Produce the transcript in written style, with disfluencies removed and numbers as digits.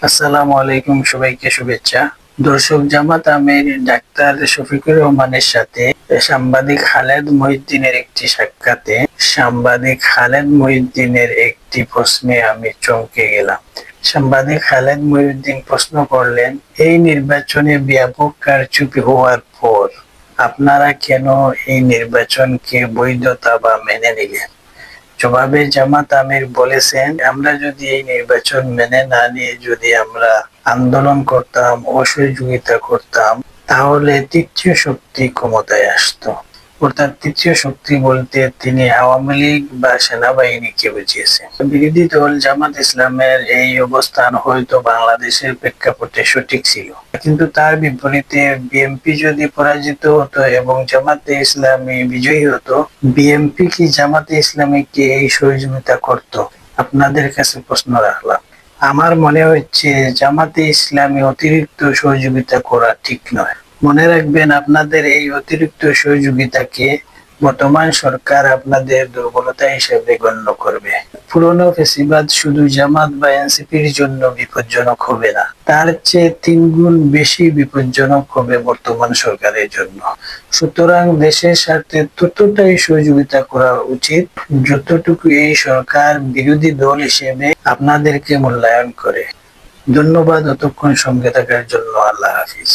আসসালামু আলাইকুম, সবাইকে শুভেচ্ছা। দর্শক, জামাত আমির ডাক্তার শফিকুর রহমানের সাথে সাংবাদিক খালেদ মহিউদ্দিনের একটি সাক্ষাতে সাংবাদিক খালেদ মহিউদ্দিনের একটি প্রশ্নে আমি চমকে গেলাম। সাংবাদিক খালেদ মহিউদ্দিন প্রশ্ন করলেন, এই নির্বাচনে ব্যাপক কারচুপি হওয়ার পর আপনারা কেন এই নির্বাচনকে বৈধতা বা মেনে নিলেন? জবাবে জামাত আমির বলেছেন, আমরা যদি এই নির্বাচন মেনে না নিয়ে যদি আমরা আন্দোলন করতাম, অসহযোগিতা করতাম, তাহলে তৃতীয় শক্তি ক্ষমতায় আসতো। অর্থাৎ তৃতীয় শক্তি বলতে তিনি আওয়ামী লীগ বা সেনাবাহিনীকে বুঝিয়েছেন। বিরোধী দল জামাত ইসলামের এই অবস্থান হয়তো বাংলাদেশের প্রেক্ষাপটে সঠিক ছিল, কিন্তু তার বিপরীতে বিএনপি যদি পরাজিত হতো এবং জামাতে ইসলামী বিজয়ী হতো, বিএনপি কি জামাতে ইসলামীকে এই সহযোগিতা করত? আপনাদের কাছে প্রশ্ন রাখলাম। আমার মনে হচ্ছে জামাতে ইসলামী অতিরিক্ত সহযোগিতা করা ঠিক নয়। মনে রাখবেন, আপনাদের এই অতিরিক্ত সহযোগিতাকে বর্তমান সরকার আপনাদের দুর্বলতা হিসেবে গণ্য করবে। পুরনো ফ্যাসিবাদ শুধু জামাত বা এনসিপির জন্য বিপজ্জনক হবে না, তার চেয়ে 3 গুণ বেশি বিপজ্জনক হবে বর্তমান সরকারের জন্য। সুতরাং দেশের স্বার্থে ততটাই সহযোগিতা করা উচিত যতটুকু এই সরকার বিরোধী দল হিসেবে আপনাদেরকে মূল্যায়ন করে। ধন্যবাদ এতক্ষণ সঙ্গে থাকার জন্য। আল্লাহ হাফিজ।